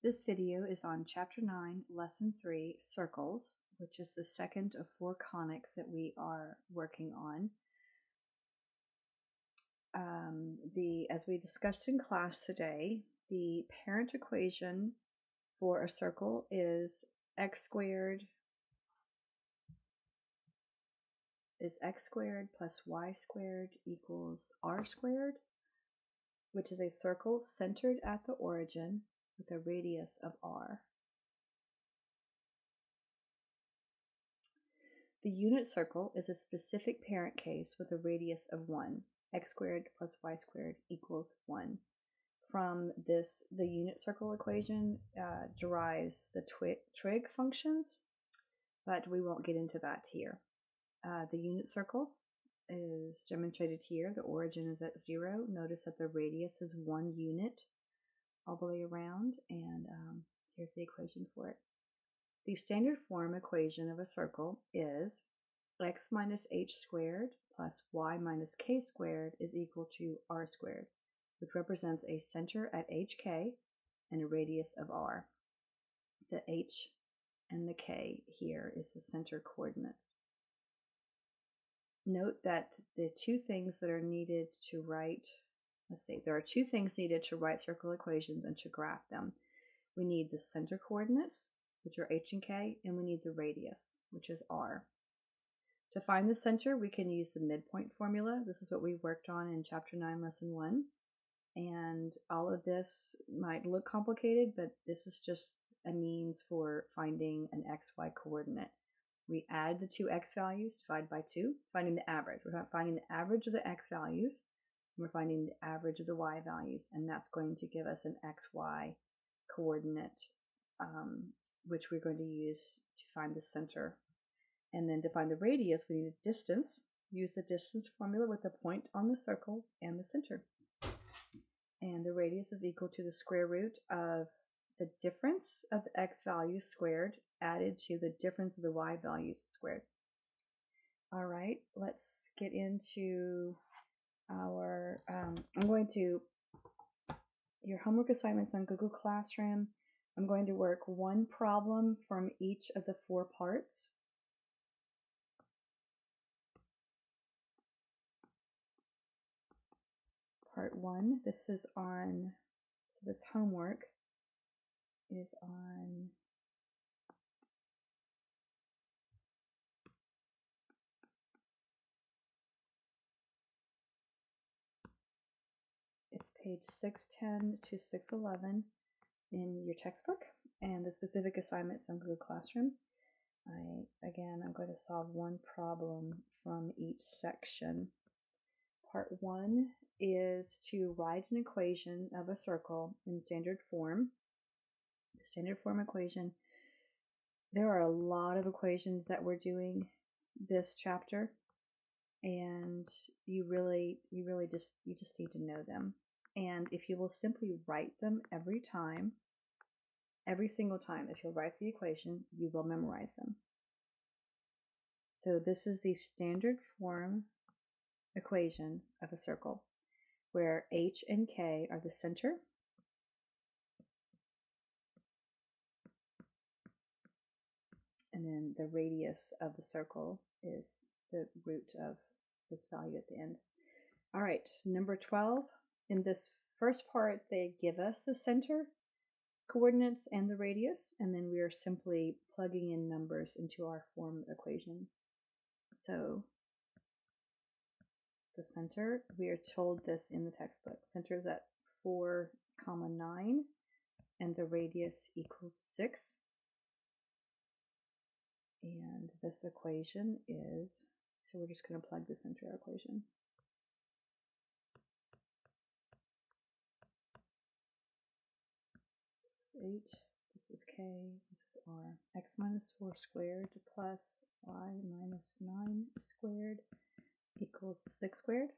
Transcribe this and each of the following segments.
This video is on Chapter 9, Lesson 3, Circles, which is the second of 4 conics that we are working on. As we discussed in class today, the parent equation for a circle is x squared plus y squared equals r squared, which is a circle centered at the origin with a radius of r. The unit circle is a specific parent case with a radius of 1. X squared plus y squared equals 1. From this, the unit circle equation derives the trig functions, but we won't get into that here. The unit circle is demonstrated here. The origin is at 0. Notice that the radius is 1 unit all the way around, and here's the equation for it. The standard form equation of a circle is x minus h squared plus y minus k squared is equal to r squared, which represents a center at hk and a radius of r. The h and the k here is the center coordinates. Note that the two things that are needed to write, there are two things needed to write circle equations and to graph them. We need the center coordinates, which are h and k, and we need the radius, which is r. To find the center, we can use the midpoint formula. This is what we worked on in Chapter 9, Lesson 1. And all of this might look complicated, but this is just a means for finding an xy coordinate. We add the two x values, divide by 2, finding the average. We're finding the average of the x values, and we're finding the average of the y values, and that's going to give us an xy coordinate, which we're going to use to find the center. And then to find the radius, we need a distance. Use the distance formula with the point on the circle and the center. And the radius is equal to the square root of the difference of the x values squared added to the difference of the y values squared. All right, let's get into our, your homework assignments on Google Classroom. I'm going to work one problem from each of the 4 parts. Part 1, this is on, so this homework is on it's page 610 to 611 in your textbook, and the specific assignments on Google Classroom. I'm going to solve one problem from each section. Part 1 is to write an equation of a circle in standard form. The standard form equation. There are a lot of equations that we're doing this chapter, and you just need to know them. And if you will simply write them every single time, if you'll write the equation, you will memorize them. So this is the standard form equation of a circle, where h and k are the center, and then the radius of the circle is the root of this value at the end. All right, number 12. In this first part, they give us the center coordinates and the radius, and then we are simply plugging in numbers into our form equation. So the center, we are told this in the textbook. Center is at 4, 9, and the radius equals 6. And this equation is, so we're just going to plug this into our equation. This is h, this is k, this is r. X minus 4 squared plus y minus 9 squared equals 6 squared.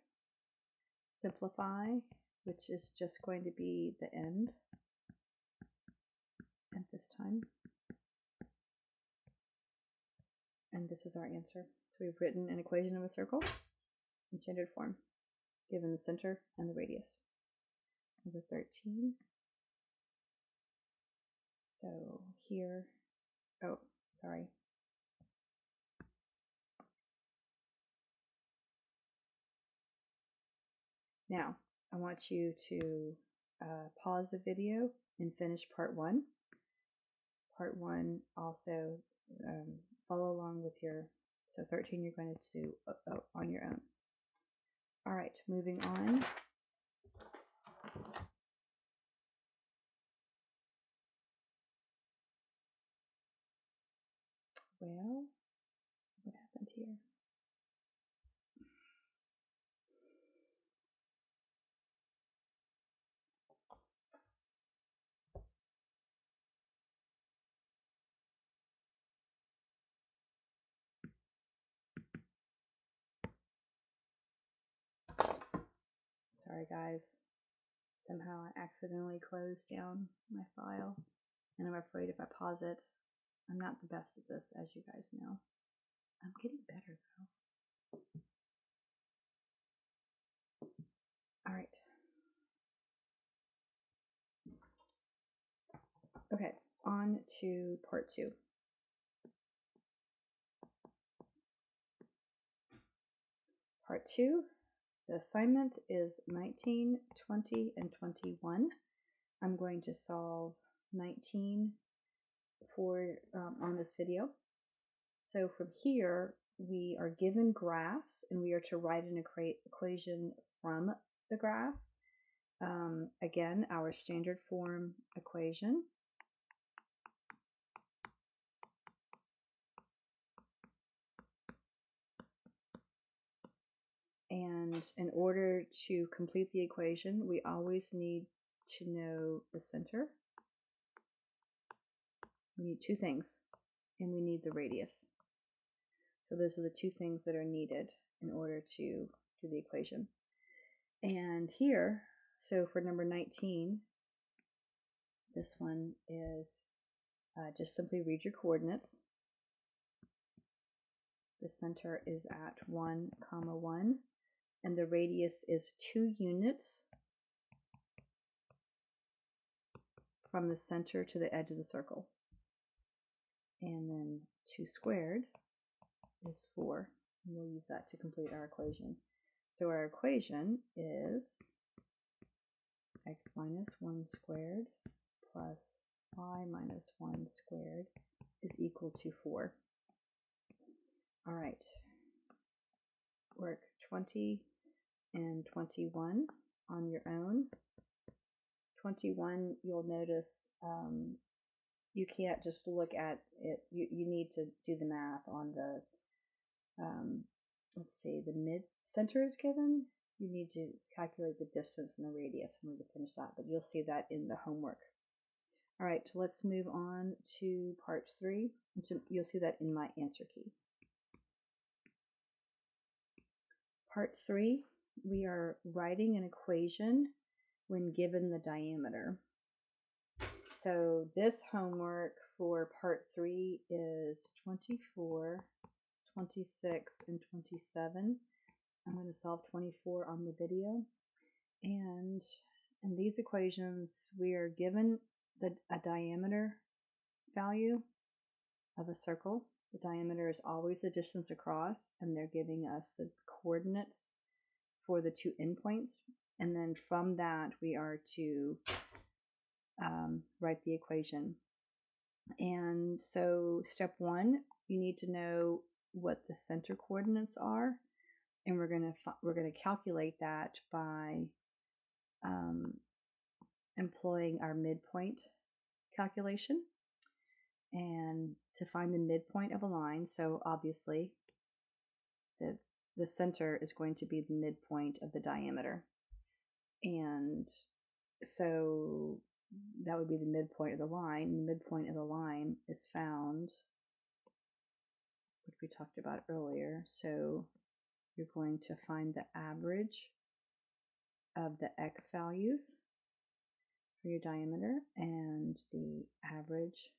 Simplify, which is just going to be the end at this time. And this is our answer. So we've written an equation of a circle in standard form, given the center and the radius. Number 13. So here, oh, sorry. Now, I want you to pause the video and finish part 1. Part 1 also follow along with your, so 13 you're going to do on your own. All right, moving on. Well, what happened here? Sorry guys, somehow I accidentally closed down my file, and I'm afraid if I pause it, I'm not the best at this, as you guys know. I'm getting better though. All right. Okay, on to part 2. Part 2, the assignment is 19, 20, and 21. I'm going to solve 19 for on this video. So from here, we are given graphs, and we are to write an equation from the graph. Again, our standard form equation. And in order to complete the equation, we always need to know the center. We need 2 things, and we need the radius. So those are the 2 things that are needed in order to do the equation. And here, so for number 19, this one is just simply read your coordinates. The center is at 1, 1, and the radius is 2 units from the center to the edge of the circle. And then 2 squared is 4. And we'll use that to complete our equation. So our equation is x minus 1 squared plus y minus 1 squared is equal to 4. All right. Work 20 and 21 on your own. 21, you'll notice you can't just look at it. You need to do the math on the, let's see, the mid-center is given. You need to calculate the distance and the radius. I'm going to finish that, but you'll see that in the homework. All right, let's move on to part 3. You'll see that in my answer key. Part 3, we are writing an equation when given the diameter. So this homework for part 3 is 24, 26, and 27. I'm going to solve 24 on the video. And in these equations, we are given a diameter value of a circle. The diameter is always the distance across, and they're giving us the coordinates for the 2 endpoints. And then from that, we are to write the equation. And so step 1, you need to know what the center coordinates are, and we're going to calculate that by employing our midpoint calculation, and to find the midpoint of a line. So obviously the center is going to be the midpoint of the diameter, and so that would be the midpoint of the line. The midpoint of the line is found, which we talked about earlier. So you're going to find the average of the x values for your diameter and the average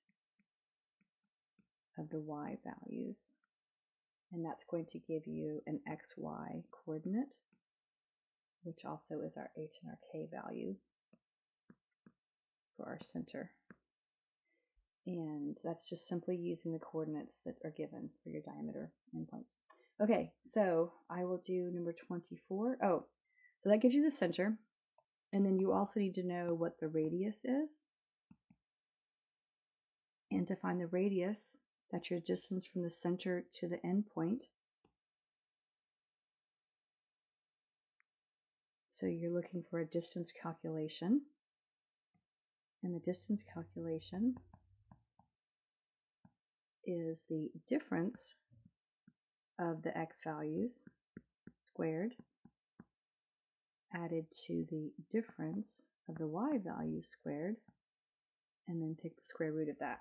of the y values. And that's going to give you an xy coordinate, which also is our h and our k value for our center. And that's just simply using the coordinates that are given for your diameter endpoints. Okay, so I will do number 24. Oh, so that gives you the center. And then you also need to know what the radius is. And to find the radius, that's your distance from the center to the endpoint. So you're looking for a distance calculation. And the distance calculation is the difference of the x values squared added to the difference of the y values squared, and then take the square root of that.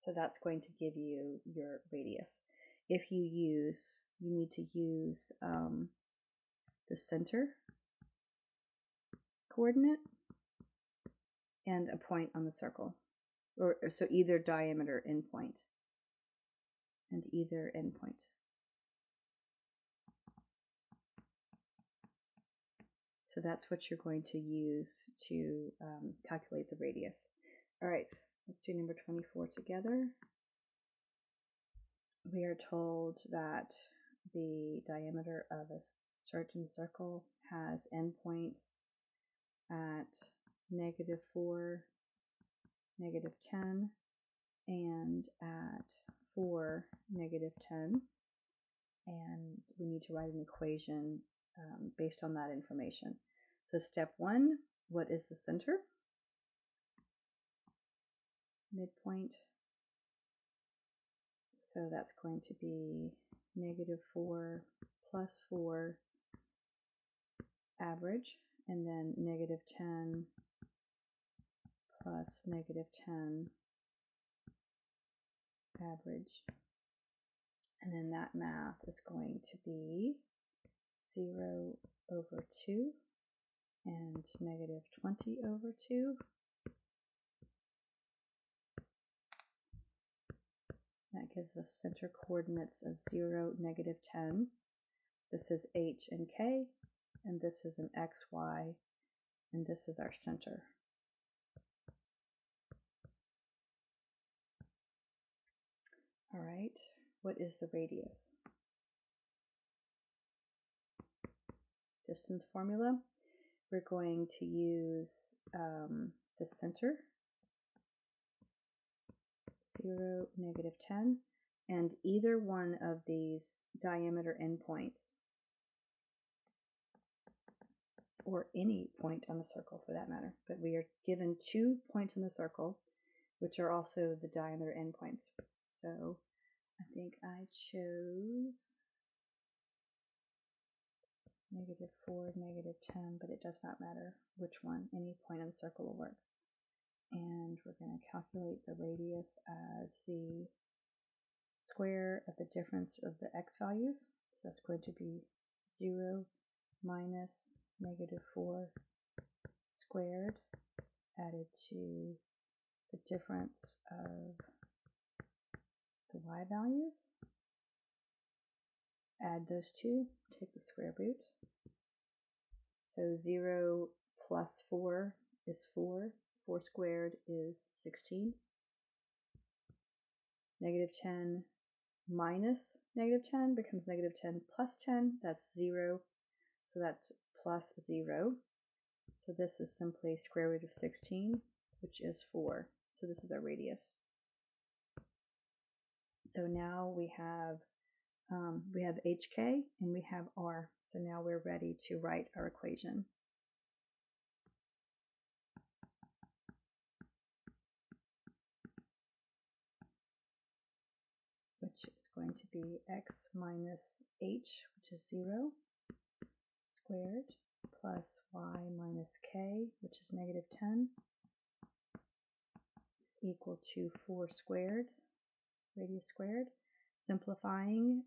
So that's going to give you your radius. If you need to use the center coordinate and a point on the circle, or so either diameter endpoint and either endpoint. So that's what you're going to use to calculate the radius. All right, let's do number 24 together. We are told that the diameter of a certain circle has endpoints at -4, -10, and at 4, -10. And we need to write an equation based on that information. So step 1, what is the center? Midpoint. So that's going to be -4 plus 4 average, and then -10 plus -10 average. And then that math is going to be 0/2 and -20/2. That gives us center coordinates of 0, -10. This is h and k, and this is an x, y, and this is our center. All right, what is the radius? Distance formula. We're going to use the center, 0, -10, and either one of these diameter endpoints, or any point on the circle for that matter, but we are given 2 points in the circle, which are also the diameter endpoints. So I think I chose -4, -10, but it does not matter which one. Any point on the circle will work. And we're going to calculate the radius as the square of the difference of the x values. So that's going to be 0 minus -4 squared added to the difference of the y values. Add those two, take the square root. So 0 plus 4 is 4. 4 squared is 16. -10 minus -10 becomes -10 plus 10. That's 0. So that's plus 0. So this is simply square root of 16, which is 4. So this is our radius. So now we have HK and we have R. So now we're ready to write our equation. Which is going to be x minus h, which is 0, squared, plus y minus k, which is -10, is equal to 4 squared, radius squared. Simplifying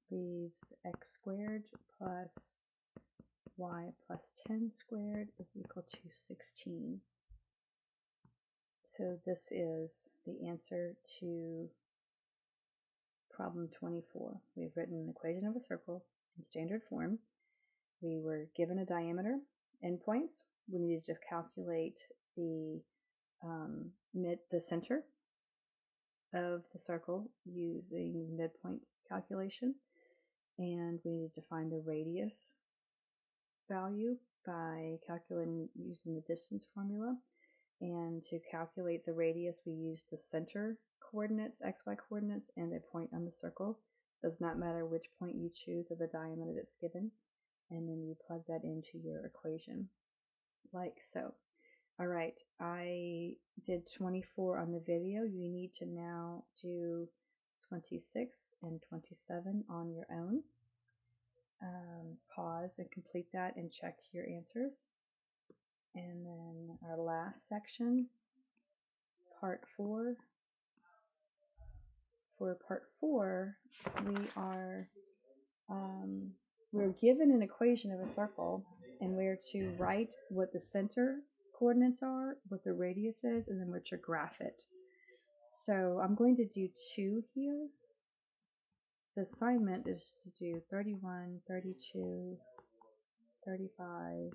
leaves x squared plus y plus 10 squared is equal to 16. So this is the answer to problem 24. We've written an equation of a circle in standard form. We were given a diameter, endpoints. We needed to calculate the center, of the circle using midpoint calculation, and we need to find the radius value by calculating using the distance formula. And to calculate the radius, we use the center coordinates, xy coordinates, and a point on the circle. Does not matter which point you choose or the diameter that's given. And then you plug that into your equation, like so. All right, I did 24 on the video. You need to now do 26 and 27 on your own. Pause and complete that and check your answers. And then our last section, part 4. For part 4, we're given an equation of a circle, and we're to write what the center coordinates are, what the radius is, and then we're to graph it. So I'm going to do 2 here. The assignment is to do 31, 32, 35,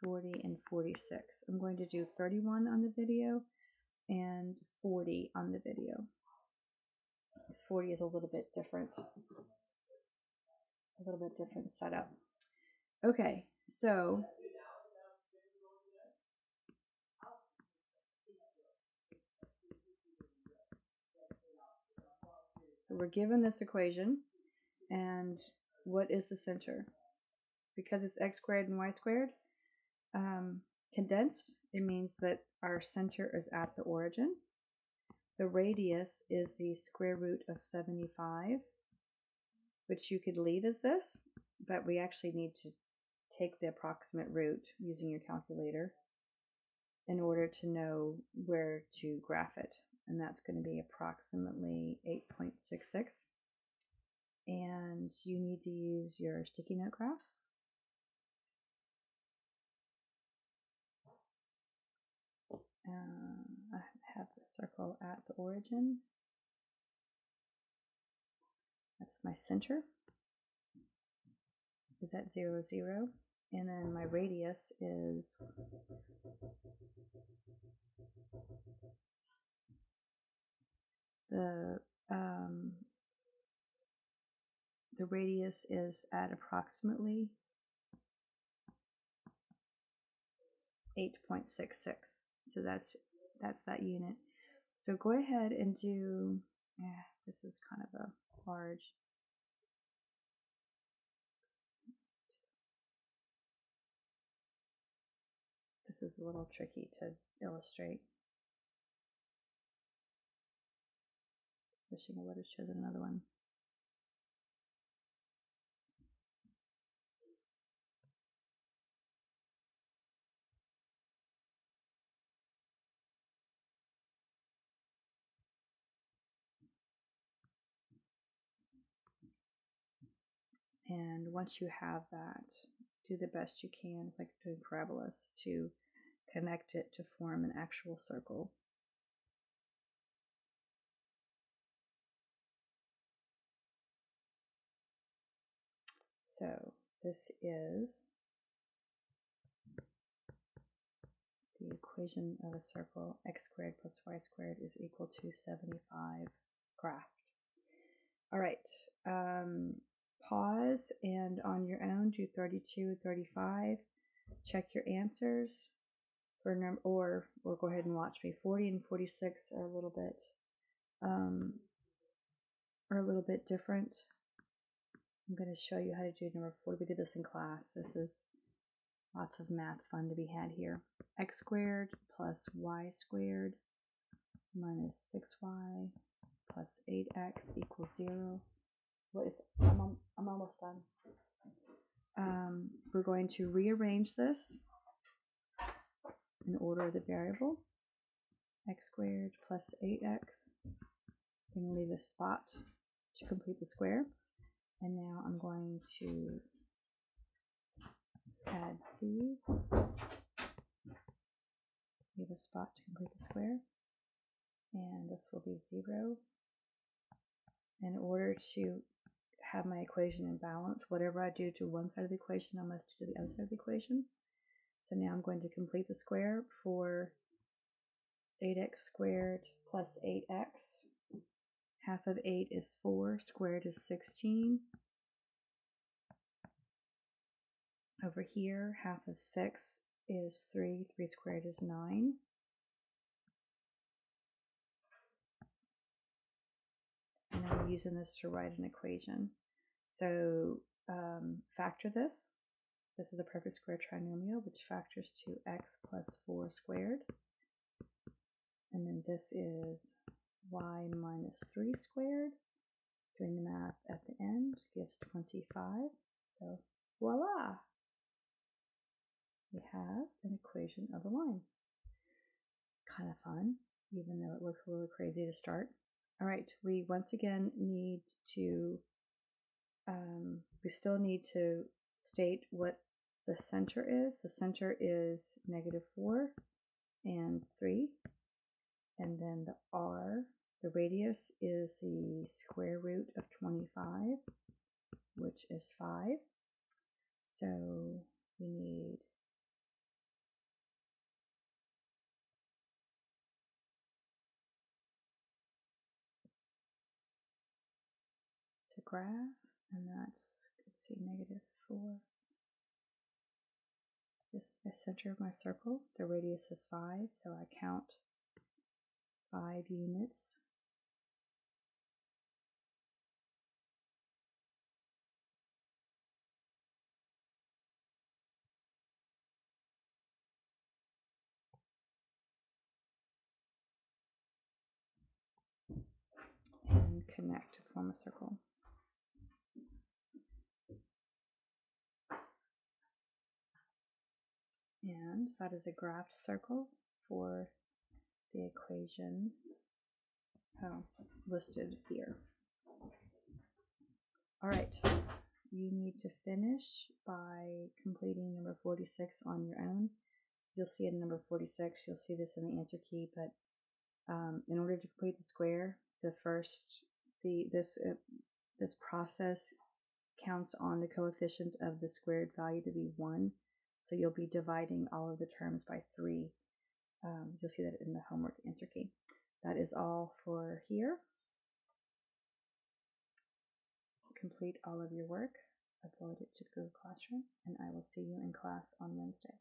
40, and 46. I'm going to do 31 on the video and 40 on the video. 40 is a little bit different setup. Okay, so we're given this equation, and what is the center? Because it's x squared and y squared, condensed, it means that our center is at the origin. The radius is the square root of 75, which you could leave as this, but we actually need to take the approximate root using your calculator in order to know where to graph it. And that's going to be approximately 8.66. And you need to use your sticky note graphs. I have the circle at the origin. That's my center. Is at 0, 0. And then my radius is the radius is at approximately 8.66. So that's that unit. So go ahead and do, this is kind of a large. This is a little tricky to illustrate. Wishing I would have chosen another one. And once you have that, do the best you can, it's like doing parabolas, to connect it to form an actual circle. So this is the equation of a circle. X squared plus y squared is equal to 75 graphed. All right, pause and on your own do 32, 35. Check your answers for or go ahead and watch me. 40 and 46 are a little bit different. I'm going to show you how to do number 40. We did this in class. This is lots of math fun to be had here. X squared plus y squared minus 6y plus 8x equals 0. I'm almost done. We're going to rearrange this in order of the variable. X squared plus 8x. I'm going to leave a spot to complete the square. And now I'm going to add these. Leave a spot to complete the square. And this will be 0. In order to have my equation in balance, whatever I do to one side of the equation, I must do to the other side of the equation. So now I'm going to complete the square for 8x squared plus 8x. Half of 8 is 4, squared is 16. Over here, half of 6 is 3, 3 squared is 9. And I'm using this to write an equation. So factor this. This is a perfect square trinomial, which factors to x plus 4 squared. And then this is y minus 3 squared. Doing the math at the end gives 25. So voila! We have an equation of a line. Kind of fun, even though it looks a little crazy to start. All right, we once again need to, we still need to state what the center is. The center is -4 and 3. And then the r, the radius is the square root of 25, which is 5. So we need to graph, and that's, let's see, -4. This is the center of my circle. The radius is 5, so I count 5 units. And connect to form a circle. And that is a graphed circle for the equation listed here. All right, you need to finish by completing number 46 on your own. You'll see in number 46, you'll see this in the answer key, but in order to complete the square, this process counts on the coefficient of the squared value to be 1. So you'll be dividing all of the terms by 3. You'll see that in the homework answer key. That is all for here. Complete all of your work, upload it to Google Classroom, and I will see you in class on Wednesday.